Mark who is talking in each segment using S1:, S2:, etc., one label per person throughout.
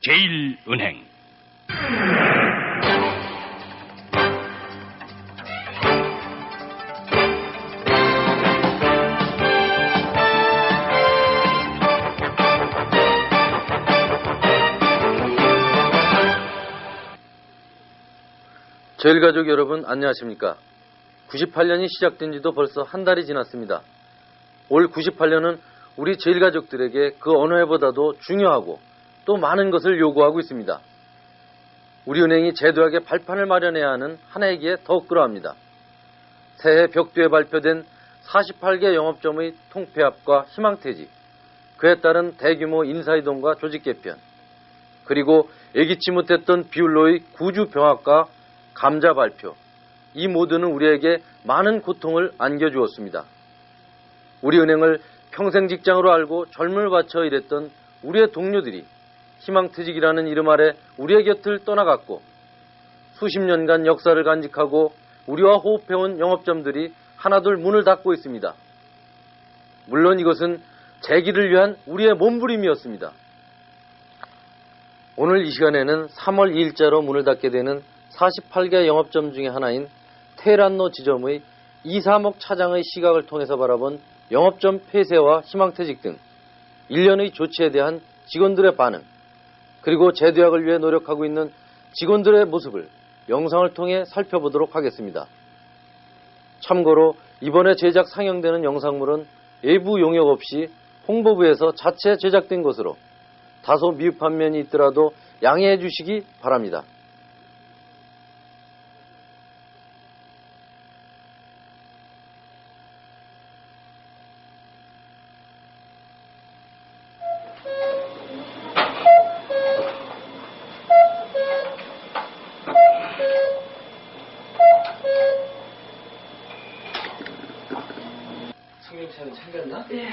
S1: 제일은행.
S2: 제일가족 여러분 안녕하십니까? 98년이 시작된 지도 벌써 한 달이 지났습니다. 올 98년은 우리 제일가족들에게 그 어느 해보다도 중요하고 또 많은 것을 요구하고 있습니다. 우리 은행이 제도하게 발판을 마련해야 하는 한 해이기에 더욱 그러합니다. 새해 벽두에 발표된 48개 영업점의 통폐합과 희망퇴직, 그에 따른 대규모 인사이동과 조직 개편, 그리고 예기치 못했던 비율로의 구주병합과 감자 발표, 이 모두는 우리에게 많은 고통을 안겨주었습니다. 우리 은행을 평생 직장으로 알고 젊음을 바쳐 일했던 우리의 동료들이 희망퇴직이라는 이름 아래 우리의 곁을 떠나갔고, 수십 년간 역사를 간직하고 우리와 호흡해온 영업점들이 하나둘 문을 닫고 있습니다. 물론 이것은 재기를 위한 우리의 몸부림이었습니다. 오늘 이 시간에는 3월 2일자로 문을 닫게 되는 48개 영업점 중에 하나인 테헤란로 지점의 이사목 차장의 시각을 통해서 바라본 영업점 폐쇄와 희망퇴직 등 일련의 조치에 대한 직원들의 반응, 그리고 재도약을 위해 노력하고 있는 직원들의 모습을 영상을 통해 살펴보도록 하겠습니다. 참고로 이번에 제작 상영되는 영상물은 외부 용역 없이 홍보부에서 자체 제작된 것으로 다소 미흡한 면이 있더라도 양해해 주시기 바랍니다.
S3: 성경차는 챙겼나? 예.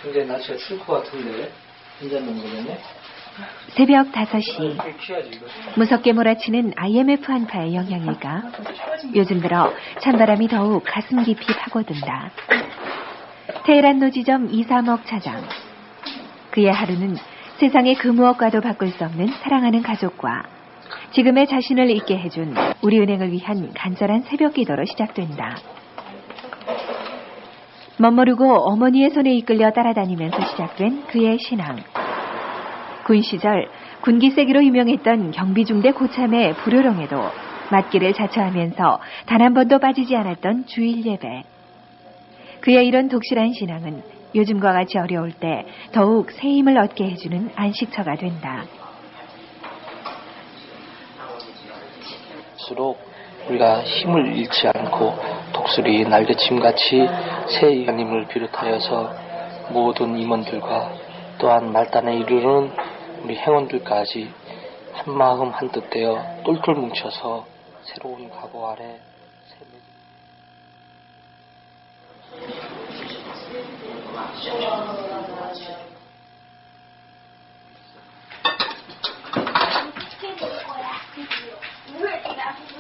S3: 굉장히 날씨가 추울 것 같은데 괜찮은 거겠네?
S4: 새벽 5시 무섭게 몰아치는 IMF 한파의 영향일까? 요즘 들어 찬바람이 더욱 가슴 깊이 파고든다. 테헤란로 지점 이사목 차장. 그의 하루는 세상의 그 무엇과도 바꿀 수 없는 사랑하는 가족과 지금의 자신을 있게 해준 우리 은행을 위한 간절한 새벽 기도로 시작된다. 멋모르고 어머니의 손에 이끌려 따라다니면서 시작된 그의 신앙. 군 시절 군기세기로 유명했던 경비중대 고참의 불효령에도 맞기를 자처하면서 단 한 번도 빠지지 않았던 주일 예배. 그의 이런 독실한 신앙은 요즘과 같이 어려울 때 더욱 새 힘을 얻게 해주는 안식처가 된다.
S3: 수록 우리가 힘을 잃지 않고 독수리 날개침같이 새 하나님을 비롯하여서 모든 임원들과 또한 말단에 이르는 우리 행원들까지 한마음 한뜻 되어 똘똘 뭉쳐서 새로운 각오 아래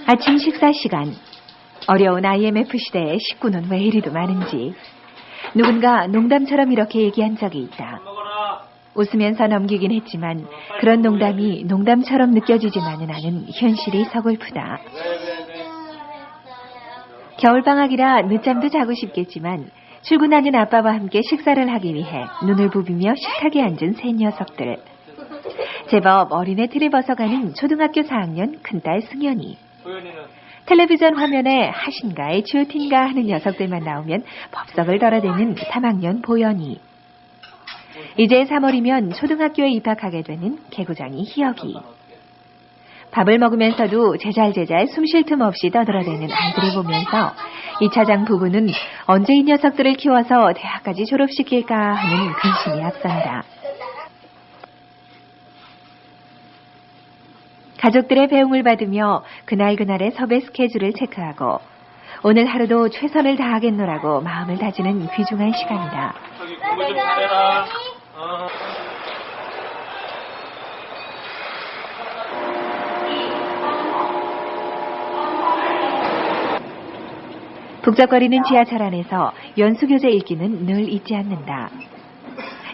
S4: 아침 식사 시간. 어려운 IMF 시대의 식구는 왜 이리도 많은지 누군가 농담처럼 이렇게 얘기한 적이 있다. 웃으면서 넘기긴 했지만 그런 농담이 농담처럼 느껴지지만은 않은 현실이 서글프다. 겨울방학이라 늦잠도 자고 싶겠지만 출근하는 아빠와 함께 식사를 하기 위해 눈을 부비며 식탁에 앉은 세 녀석들. 제법 어린애 틀에 벗어가는 초등학교 4학년 큰딸 승연이. 텔레비전 화면에 하신가 에치오틴가 하는 녀석들만 나오면 법석을 덜어대는 3학년 보연이. 이제 3월이면 초등학교에 입학하게 되는 개구장이 희혁이. 밥을 먹으면서도 제잘제잘 숨 쉴 틈 없이 떠들어대는 아이들을 보면서 이 차장 부부는 언제 이 녀석들을 키워서 대학까지 졸업시킬까 하는 근심이 앞선다. 가족들의 배웅을 받으며 그날그날의 섭외 스케줄을 체크하고 오늘 하루도 최선을 다하겠노라고 마음을 다지는 귀중한 시간이다.
S1: 저기 공부 좀 잘해라.
S4: 북적거리는 지하철 안에서 연수교재 읽기는 늘 잊지 않는다.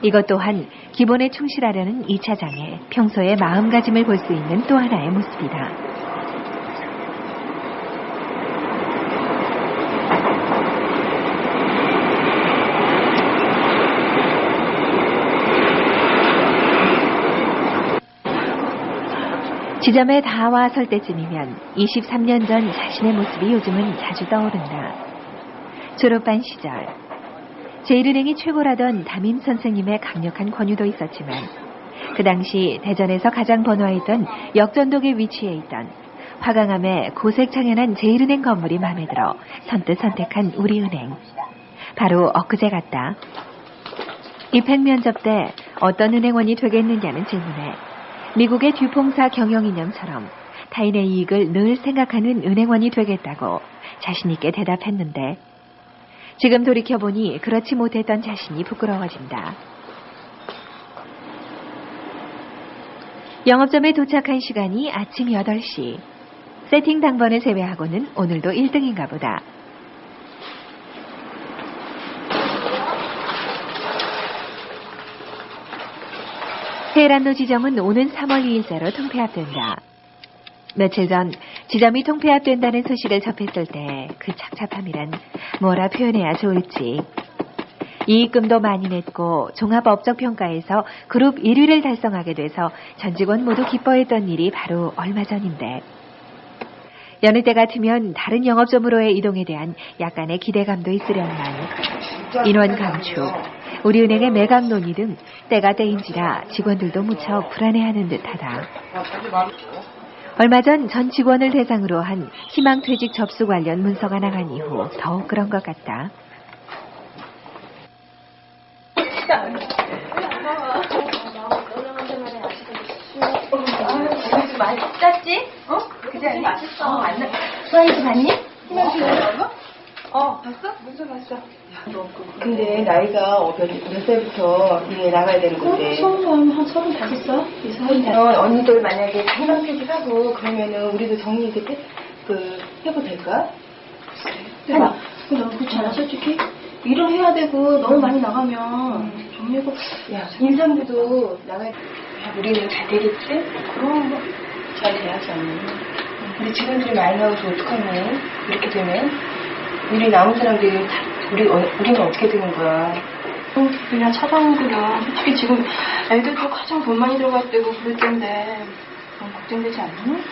S4: 이것 또한 기본에 충실하려는 2차장의 평소의 마음가짐을 볼 수 있는 또 하나의 모습이다. 지점에 다 와 설 때쯤이면 23년 전 자신의 모습이 요즘은 자주 떠오른다. 졸업반 시절 제1은행이 최고라던 담임 선생님의 강력한 권유도 있었지만 그 당시 대전에서 가장 번화했던 역전동에 위치해 있던 화강암의 고색창연한 제1은행 건물이 마음에 들어 선뜻 선택한 우리은행. 바로 엊그제 같다. 입행 면접 때 어떤 은행원이 되겠느냐는 질문에 미국의 듀퐁사 경영이념처럼 타인의 이익을 늘 생각하는 은행원이 되겠다고 자신 있게 대답했는데 지금 돌이켜보니 그렇지 못했던 자신이 부끄러워진다. 영업점에 도착한 시간이 아침 8시. 세팅 당번을 제외하고는 오늘도 1등인가 보다. 해란로 지점은 오는 3월 2일자로 통폐합된다. 며칠 전 지점이 통폐합된다는 소식을 접했을 때 그 착잡함이란 뭐라 표현해야 좋을지. 이익금도 많이 냈고 종합업적평가에서 그룹 1위를 달성하게 돼서 전 직원 모두 기뻐했던 일이 바로 얼마 전인데 여느 때 같으면 다른 영업점으로의 이동에 대한 약간의 기대감도 있으련만 인원 감축, 우리은행의 매각 논의 등 때가 때인지라 직원들도 무척 불안해하는 듯하다. 얼마 전 직원을 대상으로 한 희망퇴직 접수 관련 문서가 나간 이후 더욱 그런 것 같다.
S5: 맛있었지? 어? 그지 않니? 맛있어. 수아이지 봤니? 희망퇴직
S6: 봤어? 문서 봤어. 근데 나이가 몇 살부터 일에 나가야 되는 건데?
S5: 한 35살? 35살.
S6: 언니들 만약에 희망퇴직하고 그러면은 우리도 정리 이렇게 해도 될까?
S5: 나 그렇지 않아 솔직히? 일을 해야 되고 너무 많이 나가면 정리고
S6: 야, 인상부도 나가야 우리는 잘 되겠지? 그럼 잘 돼야지 않니? 우리 직원들이 많이 나오서 어떡하니? 이렇게 되면? 우리 남은 사람들이 다 우리는 어떻게 되는 거야?
S5: 그냥 찾아오구나. 솔직히 지금 애들도 가장 돈 많이 들어갈 때고 그럴 텐데 너무 걱정되지 않니?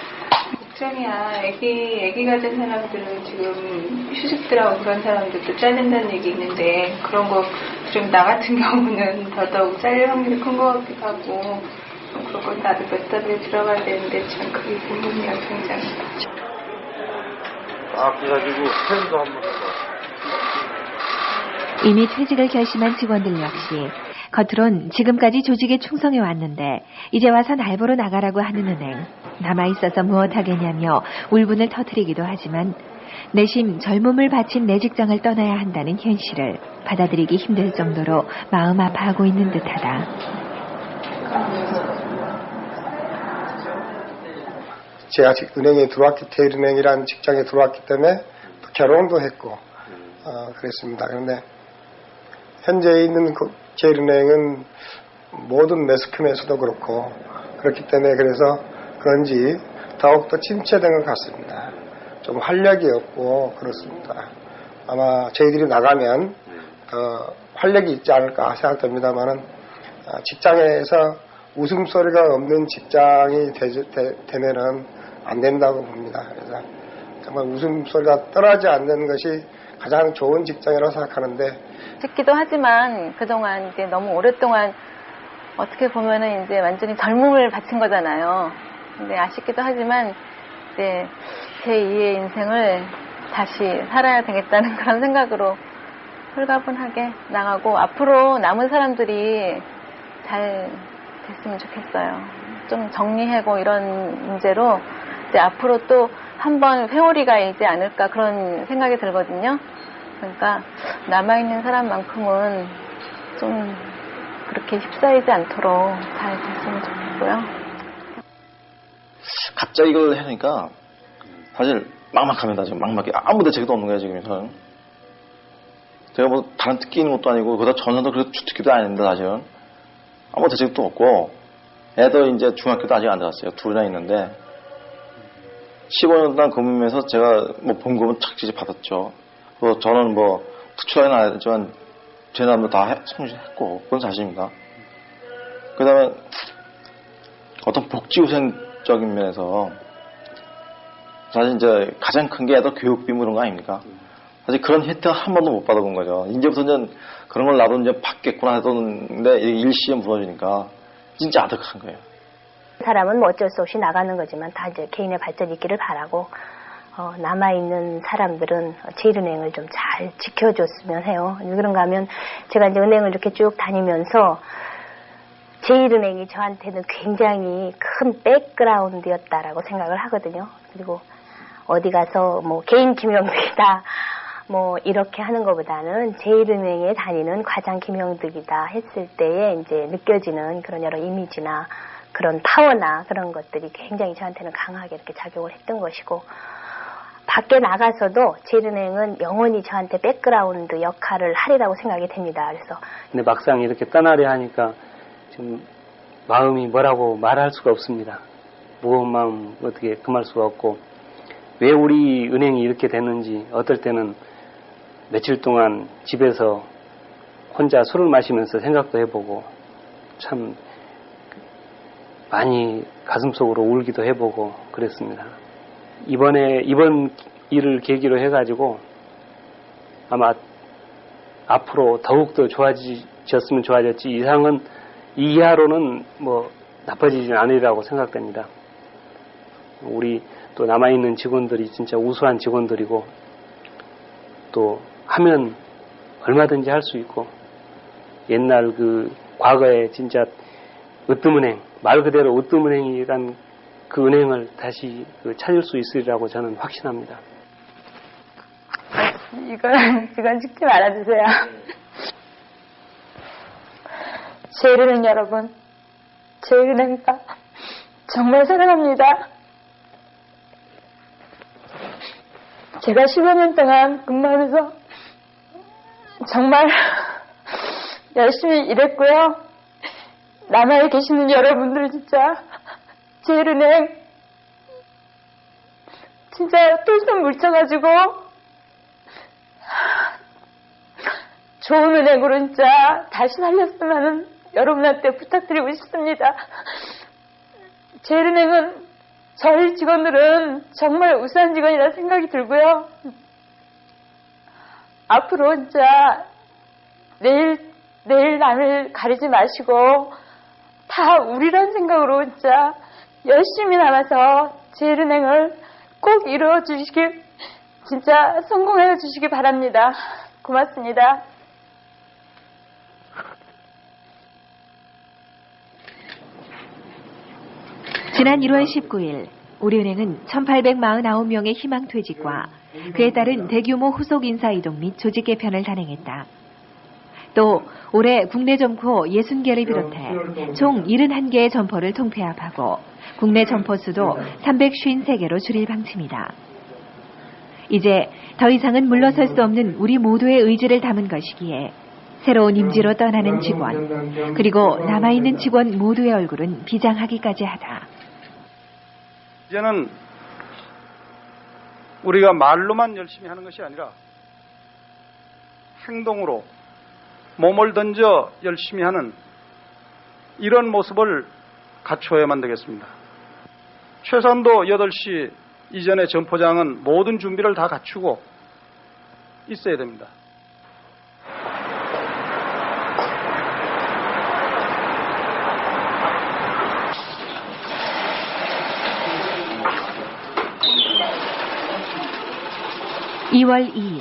S7: 걱정이야. 애기가 된 사람들은 지금 휴직들하고 그런 사람들도 잘린다는 얘기 있는데 그런 거 좀 나 같은 경우는 더더욱 잘릴 확률이 큰 것 같기도 하고 그런 걸 나도 몇 달에 들어가야 되는데 참 그게 고민이야 굉장히.
S2: 그래가지고 펜도 한번 해봐.
S4: 이미 퇴직을 결심한 직원들 역시 겉으론 지금까지 조직에 충성해 왔는데 이제 와서 날 보러 나가라고 하는 은행. 남아있어서 무엇하겠냐며 울분을 터뜨리기도 하지만 내심 젊음을 바친 내 직장을 떠나야 한다는 현실을 받아들이기 힘들 정도로 마음 아파하고 있는 듯하다.
S8: 제가 은행에 들어왔기 제1은행이라는 직장에 들어왔기 때문에 또 결혼도 했고 그랬습니다. 그런데 현재 있는 제1은행은 모든 매스컴에서도 그렇고 그렇기 때문에 그래서 그런지 더욱더 침체된 것 같습니다. 좀 활력이 없고 그렇습니다. 아마 저희들이 나가면 더 활력이 있지 않을까 생각됩니다만은 직장에서 웃음소리가 없는 직장이 되면은 안 된다고 봅니다. 그래서 정말 웃음소리가 떠나지 않는 것이 가장 좋은 직장이라고 생각하는데
S7: 싶기도 하지만 그동안 이제 너무 오랫동안 어떻게 보면은 이제 완전히 젊음을 바친 거잖아요. 근데 아쉽기도 하지만 이제 제2의 인생을 다시 살아야 되겠다는 그런 생각으로 홀가분하게 나가고 앞으로 남은 사람들이 잘 됐으면 좋겠어요. 좀 정리하고 이런 문제로 이제 앞으로 또 한 번 회오리가 있지 않을까 그런 생각이 들거든요. 그러니까 남아있는 사람만큼은 좀 그렇게 휩싸이지 않도록 잘 됐으면 좋겠고요.
S1: 갑자기 이걸 해니까 사실 막막합니다. 지금 막막해. 아무 대책도 없는 거예요 지금. 제가 뭐 다른 특기 있는 것도 아니고 그러다 전혀도 그래도 주특기도 아닌데 사실은 아무 대책도 없고 애도 이제 중학교도 아직 안 들어갔어요. 둘이나 있는데 15년 동안 근무하면서 제가 뭐 봉급은 착실히 받았죠. 또 저는 뭐 특출나게는 안 했지만 제 나름도 다 성실했고 그건 사실입니다. 그 다음에 어떤 복지후생적인 면에서 사실 이제 가장 큰 게 애들 교육비 뭐 이런 거 아닙니까? 사실 그런 혜택을 한 번도 못 받아본 거죠. 이제부터 이제 그런 걸 나도 이제 받겠구나 했었는데 일시에 무너지니까 진짜 아득한 거예요.
S9: 사람은 뭐 어쩔 수 없이 나가는 거지만 다 이제 개인의 발전이 있기를 바라고 남아있는 사람들은 제1은행을 좀 잘 지켜줬으면 해요. 그런가 하면 제가 이제 은행을 이렇게 쭉 다니면서 제1은행이 저한테는 굉장히 큰 백그라운드였다라고 생각을 하거든요. 그리고 어디 가서 뭐 개인 김영득이다 뭐 이렇게 하는 것보다는 제1은행에 다니는 과장 김영득이다 했을 때에 이제 느껴지는 그런 여러 이미지나 그런 파워나 그런 것들이 굉장히 저한테는 강하게 이렇게 작용을 했던 것이고, 밖에 나가서도 제1은행은 영원히 저한테 백그라운드 역할을 하리라고 생각이 됩니다. 그래서
S3: 근데 막상 이렇게 떠나려 하니까 좀 마음이 뭐라고 말할 수가 없습니다. 무거운 마음 어떻게 금할 수가 없고, 왜 우리 은행이 이렇게 됐는지 어떨 때는 며칠 동안 집에서 혼자 술을 마시면서 생각도 해보고 참 많이 가슴속으로 울기도 해보고 그랬습니다. 이번 일을 계기로 해가지고 아마 앞으로 더욱더 좋아졌으면 좋아졌지 이상은 이하로는 뭐 나빠지진 않으리라고 생각됩니다. 우리 또 남아있는 직원들이 진짜 우수한 직원들이고 또 하면 얼마든지 할 수 있고, 옛날 그 과거에 진짜 으뜸은행, 말 그대로 으뜸은행이란 그 은행을 다시 찾을 수 있으리라고 저는 확신합니다.
S5: 이건 찍지 말아주세요. 제1은행 여러분, 제1은행과 정말 사랑합니다. 제가 15년 동안 근무하면서 정말 열심히 일했고요. 남아에 계시는 여러분들 진짜 제1은행 진짜 똘똘 뭉쳐가지고 좋은 은행으로 진짜 다시 살렸으면 하는 여러분한테 부탁드리고 싶습니다. 제1은행은 저희 직원들은 정말 우수한 직원이라 생각이 들고요. 앞으로 진짜 내일 남을 가리지 마시고 다 우리란 생각으로 진짜 열심히 남아서 제1은행을 꼭 이루어 주시길, 진짜 성공해 주시기 바랍니다. 고맙습니다.
S4: 지난 1월 19일 우리은행은 1849명의 희망퇴직과 그에 따른 대규모 후속 인사이동 및 조직 개편을 단행했다. 또 올해 국내 점포 60개를 비롯해 총 71개의 점포를 통폐합하고 국내 점포 수도 353개로 줄일 방침이다. 이제 더 이상은 물러설 수 없는 우리 모두의 의지를 담은 것이기에 새로운 임지로 떠나는 직원, 그리고 남아있는 직원 모두의 얼굴은 비장하기까지 하다.
S10: 이제는 우리가 말로만 열심히 하는 것이 아니라 행동으로 몸을 던져 열심히 하는 이런 모습을 갖추어야만 되겠습니다. 최소한도 8시 이전에 점포장은 모든 준비를 다 갖추고 있어야 됩니다.
S4: (2월 2일)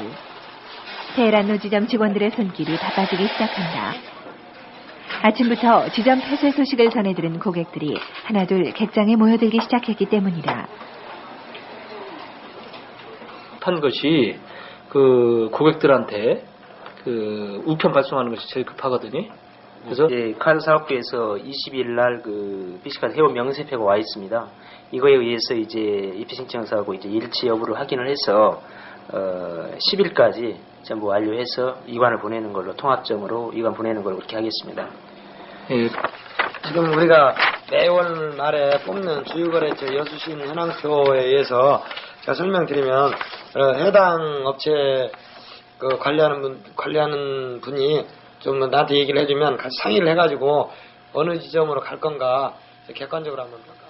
S4: 테헤란로 지점 직원들의 손길이 바빠지기 시작한다. 아침부터 지점 폐쇄 소식을 전해들은 고객들이 하나둘 객장에 모여들기 시작했기 때문이다.
S3: 급한 것이 그 고객들한테 그 우편 발송하는 것이 제일 급하거든요. 그래서
S11: 카드사업부에서 20일 날 그 BC카드 회원 명세표가 와 있습니다. 이거에 의해서 이제 입회 신청서하고 이제 일치 여부를 확인을 해서 10일까지 전부 완료해서 이관을 보내는 걸로, 통합점으로 이관 보내는 걸로 그렇게 하겠습니다.
S3: 예.
S12: 지금 우리가 매월 말에 뽑는 주유거래처 여수신 현황표에 의해서 제가 설명드리면 해당 업체 그 관리하는 분이 좀 나한테 얘기를 해주면 같이 상의를 해가지고 어느 지점으로 갈 건가 객관적으로 한번 볼까.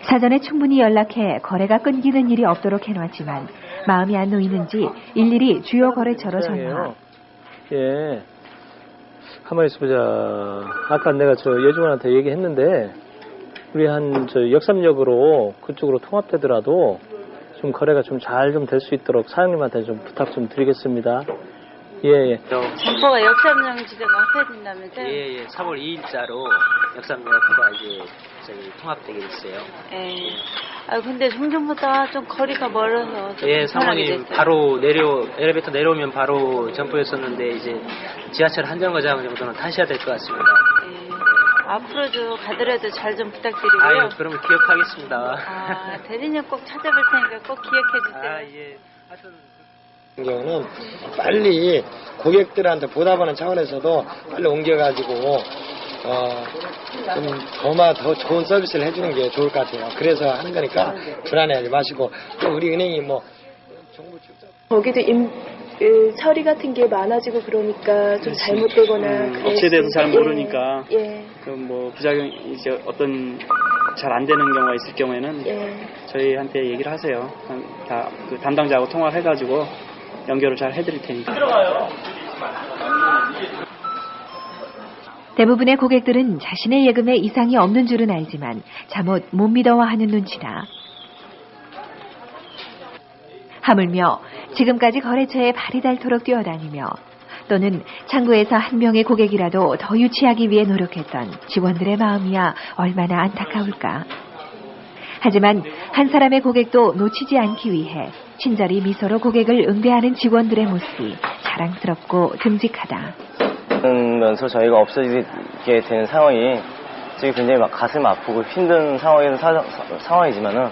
S4: 사전에 충분히 연락해 거래가 끊기는 일이 없도록 해놨지만 마음이 안 놓이는지 일일이 주요 거래처로 전화.
S13: 예. 가만히 있어보자. 아까 내가 저 여직원한테 얘기했는데 우리 한 저 역삼역으로 그쪽으로 통합되더라도 좀 거래가 좀 잘 좀 될 수 있도록 사장님한테 좀 부탁 좀 드리겠습니다. 예.
S14: 점포가 역삼역 지점 앞에 된다면서요?
S11: 예. 3월 2일자로 역삼역과 이제 저희 통합되게 됐어요.
S14: 예. 아 근데 좀 전보다 좀 거리가 멀어서 좀
S11: 상황이
S14: 됐어요.
S11: 바로 엘리베이터 내려오면 바로 점포였었는데 이제 지하철 한정거장 정도는 타셔야 될 것 같습니다.
S14: 앞으로도 가더라도 잘 좀 부탁드리고요.
S11: 아유, 그러면 기억하겠습니다.
S14: 대리님 꼭 찾아볼 테니까 꼭 기억해 주세요.
S11: 예.
S12: 같은 경우는 빨리 고객들한테 보답하는 차원에서도 빨리 옮겨가지고 좀 더 좋은 서비스를 해주는 게 좋을 것 같아요. 그래서 하는 거니까 불안해하지 마시고 또 우리 은행이 뭐 정부 출자
S6: 거기도 처리 같은 게 많아지고 그러니까 좀 잘못되거나
S15: 업체에 대해서 잘 모르니까
S6: 예.
S15: 그럼 뭐 부작용 이제 어떤 잘 안 되는 경우가 있을 경우에는 저희한테 얘기를 하세요. 다 그 담당자하고 통화를 해가지고 연결을 잘 해드릴 테니까.
S4: 대부분의 고객들은 자신의 예금에 이상이 없는 줄은 알지만 잠옷 못 믿어하는 눈치다. 하물며 지금까지 거래처에 발이 닳도록 뛰어다니며 또는 창구에서 한 명의 고객이라도 더 유치하기 위해 노력했던 직원들의 마음이야 얼마나 안타까울까. 하지만 한 사람의 고객도 놓치지 않기 위해 친절히 미소로 고객을 응대하는 직원들의 모습이 자랑스럽고 듬직하다.
S1: 면서 저희가 없어지게 되는 상황이 지금 굉장히 막 가슴 아프고 힘든 상황이지만은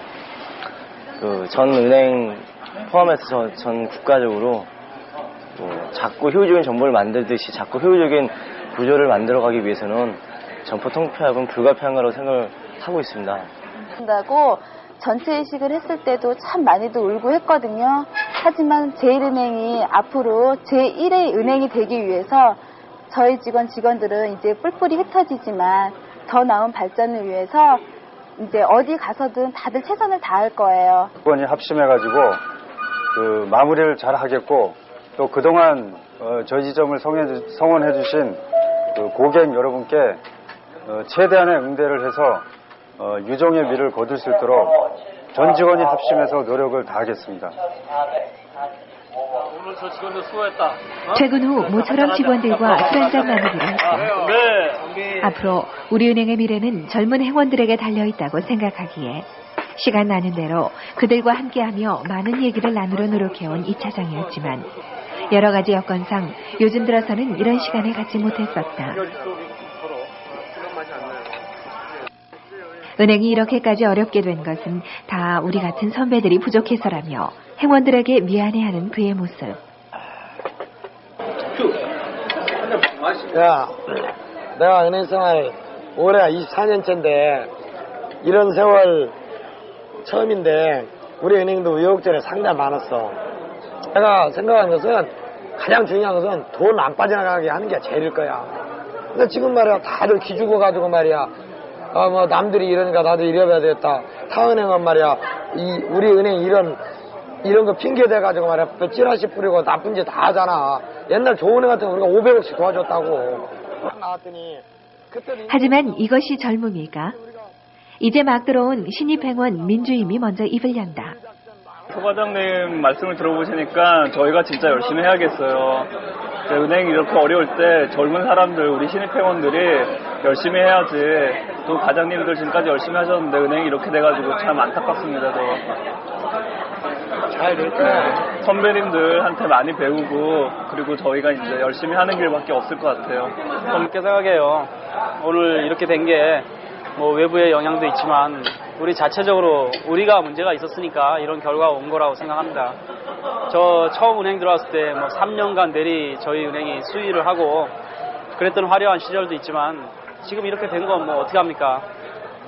S1: 그 전 은행 포함해서 전 국가적으로 자꾸 효율적인 정보를 만들듯이 자꾸 효율적인 구조를 만들어가기 위해서는 점포 통폐합은 불가피한 거라고 생각을 하고 있습니다.
S7: 한다고 전체 이식을 했을 때도 참 많이도 울고 했거든요. 하지만 제일은행이 앞으로 제1의 은행이 되기 위해서 저희 직원들은 이제 뿔뿔이 흩어지지만 더 나은 발전을 위해서 이제 어디 가서든 다들 최선을 다할 거예요.
S16: 직원이 합심해가지고 그 마무리를 잘 하겠고 또 그동안 저희 지점을 성원해주신 그 고객 여러분께 최대한의 응대를 해서 유종의 미를 거둘 수 있도록 전 직원이 합심해서 노력을 다하겠습니다.
S13: 오늘 저 직원들 수고했다.
S4: 퇴근 후 모처럼 직원들과 술 한잔 나누기로 했다. 앞으로 우리은행의 미래는 젊은 행원들에게 달려있다고 생각하기에 시간 나는 대로 그들과 함께하며 많은 얘기를 나누려 노력해온 2차장이었지만 여러 가지 여건상 요즘 들어서는 이런 시간을 갖지 못했었다. 은행이 이렇게까지 어렵게 된 것은 다 우리 같은 선배들이 부족해서라며 행원들에게 미안해하는 그의 모습.
S12: 야, 내가 은행 생활 올해가 24년째인데 이런 세월 처음인데 우리 은행도 우여곡절이 상당히 많았어. 내가 생각하는 것은 가장 중요한 것은 돈 안 빠져나가게 하는 게 제일일 거야. 근데 지금 말이야 다들 기죽어 가지고 말이야 뭐 남들이 이러니까 나도 이래야 되겠다. 타은행은 말이야 우리 은행 이런 거 핑계 대가지고 말이야 찌라시 뿌리고 나쁜 짓 다 하잖아. 옛날 좋은 애 같은 거 우리가 500억씩 도와줬다고 나왔더니
S4: 하지만 이것이 젊음일까? 이제 막 들어온 신입행원 민주임이 먼저 입을 연다.
S15: 소 과장님 말씀을 들어보시니까 저희가 진짜 열심히 해야겠어요. 은행이 이렇게 어려울 때 젊은 사람들, 우리 신입행원들이 열심히 해야지. 또 과장님들 지금까지 열심히 하셨는데 은행이 이렇게 돼가지고 참 안타깝습니다.
S12: 잘 될 거야.
S15: 선배님들한테 많이 배우고 그리고 저희가 이제 열심히 하는 길밖에 없을 것 같아요.
S17: 저는 그렇게 생각해요. 오늘 이렇게 된 게 뭐 외부의 영향도 있지만 우리 자체적으로 우리가 문제가 있었으니까 이런 결과가 온 거라고 생각합니다. 저 처음 은행 들어왔을 때 뭐 3년간 내리 저희 은행이 수위를 하고 그랬던 화려한 시절도 있지만 지금 이렇게 된 건 뭐 어떻게 합니까?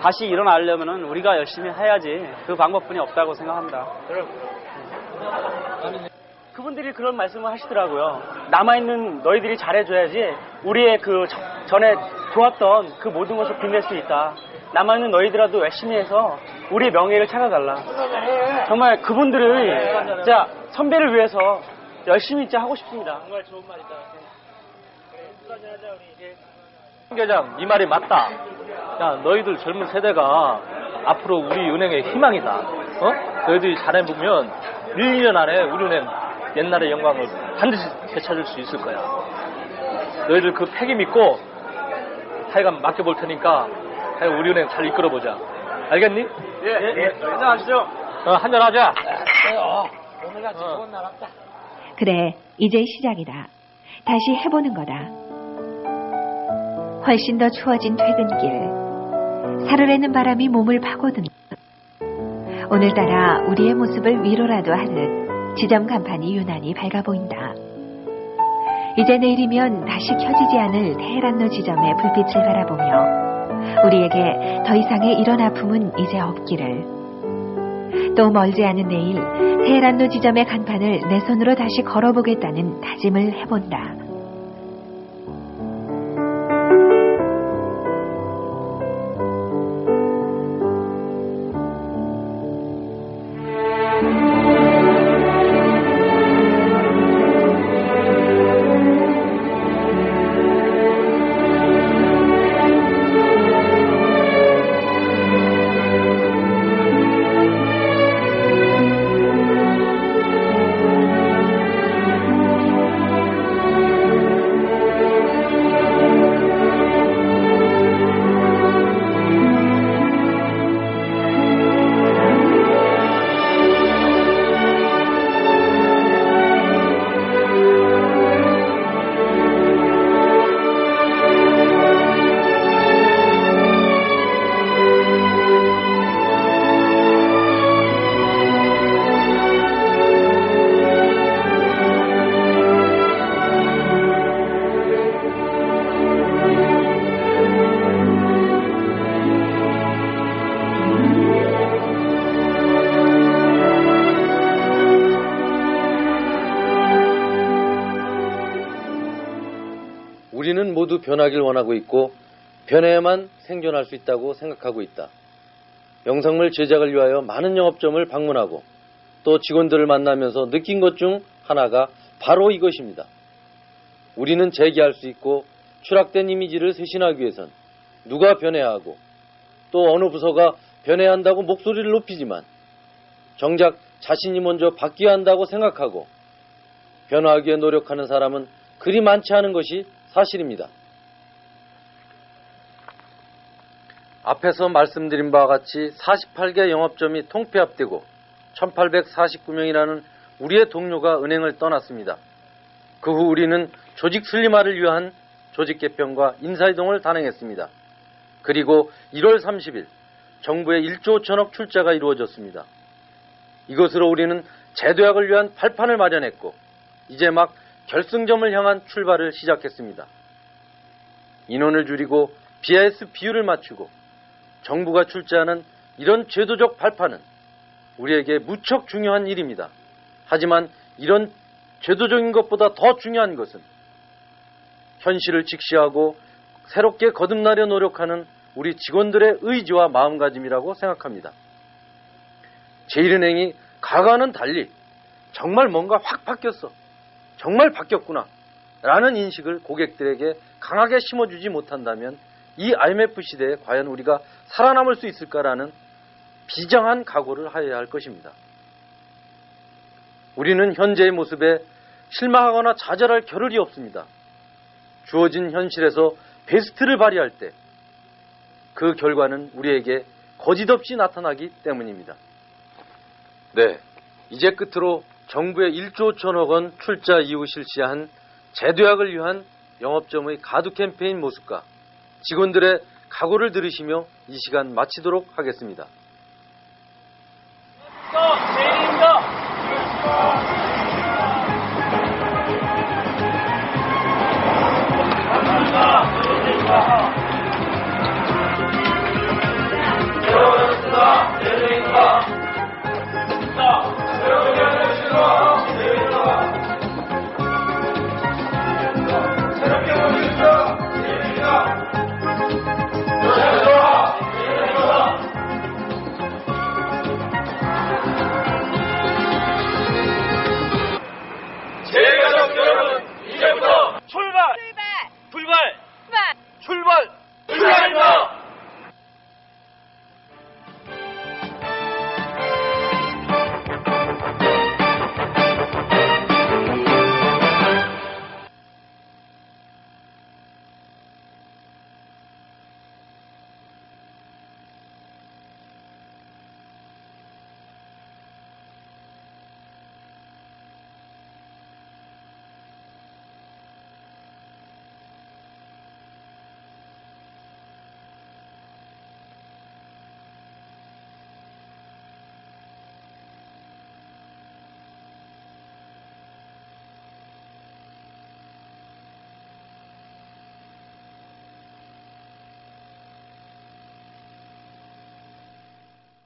S17: 다시 일어나려면은 우리가 열심히 해야지 그 방법뿐이 없다고 생각합니다.
S18: 그분들이 그런 말씀을 하시더라고요. 남아있는 너희들이 잘해줘야지 우리의 그 전에 좋았던 그 모든 것을 빛낼 수 있다. 남아있는 너희들라도 열심히 해서 우리의 명예를 찾아달라. 정말 그분들의 진짜 선배를 위해서 열심히 진짜 하고 싶습니다. 정말 좋은 말이다.
S13: 회장, 네 말이 맞다. 야, 너희들 젊은 세대가 앞으로 우리 은행의 희망이다. 너희들이 잘해보면 1년 안에 우리 은행 옛날의 영광을 반드시 되찾을 수 있을 거야. 너희들 그 패기 믿고 하여간 맡겨볼 테니까 하여간 우리 은행 잘 이끌어보자. 알겠니?
S17: 예. 한잔하시죠.
S13: 한잔하자.
S12: 오늘같이 좋은 날 없다.
S4: 그래, 이제 시작이다. 다시 해보는 거다. 훨씬 더 추워진 퇴근길. 사르르는 바람이 몸을 파고든다. 오늘따라 우리의 모습을 위로라도 하듯 지점 간판이 유난히 밝아 보인다. 이제 내일이면 다시 켜지지 않을 테헤란로 지점의 불빛을 바라보며 우리에게 더 이상의 이런 아픔은 이제 없기를. 또 멀지 않은 내일 테헤란로 지점의 간판을 내 손으로 다시 걸어보겠다는 다짐을 해본다.
S2: 우리는 모두 변하길 원하고 있고 변해야만 생존할 수 있다고 생각하고 있다. 영상물 제작을 위하여 많은 영업점을 방문하고 또 직원들을 만나면서 느낀 것 중 하나가 바로 이것입니다. 우리는 재기할 수 있고 추락된 이미지를 쇄신하기 위해선 누가 변해야 하고 또 어느 부서가 변해야 한다고 목소리를 높이지만 정작 자신이 먼저 바뀌어야 한다고 생각하고 변화하기 위해 노력하는 사람은 그리 많지 않은 것이 사실입니다. 앞에서 말씀드린 바와 같이 48개 영업점이 통폐합되고 1849명이라는 우리의 동료가 은행을 떠났습니다. 그 후 우리는 조직 슬림화를 위한 조직 개편과 인사이동을 단행했습니다. 그리고 1월 30일 정부의 1조 5천억 출자가 이루어졌습니다. 이것으로 우리는 재도약을 위한 발판을 마련했고 이제 막 결승점을 향한 출발을 시작했습니다. 인원을 줄이고 BIS 비율을 맞추고 정부가 출자하는 이런 제도적 발판은 우리에게 무척 중요한 일입니다. 하지만 이런 제도적인 것보다 더 중요한 것은 현실을 직시하고 새롭게 거듭나려 노력하는 우리 직원들의 의지와 마음가짐이라고 생각합니다. 제1은행이 과거와는 달리 정말 뭔가 확 바뀌었어. 정말 바뀌었구나. 라는 인식을 고객들에게 강하게 심어주지 못한다면 이 IMF 시대에 과연 우리가 살아남을 수 있을까라는 비장한 각오를 하여야 할 것입니다. 우리는 현재의 모습에 실망하거나 좌절할 겨를이 없습니다. 주어진 현실에서 베스트를 발휘할 때 그 결과는 우리에게 거짓없이 나타나기 때문입니다. 네, 이제 끝으로 정부의 1조 5천억 원 출자 이후 실시한 재도약을 위한 영업점의 가두 캠페인 모습과 직원들의 각오를 들으시며 이 시간 마치도록 하겠습니다.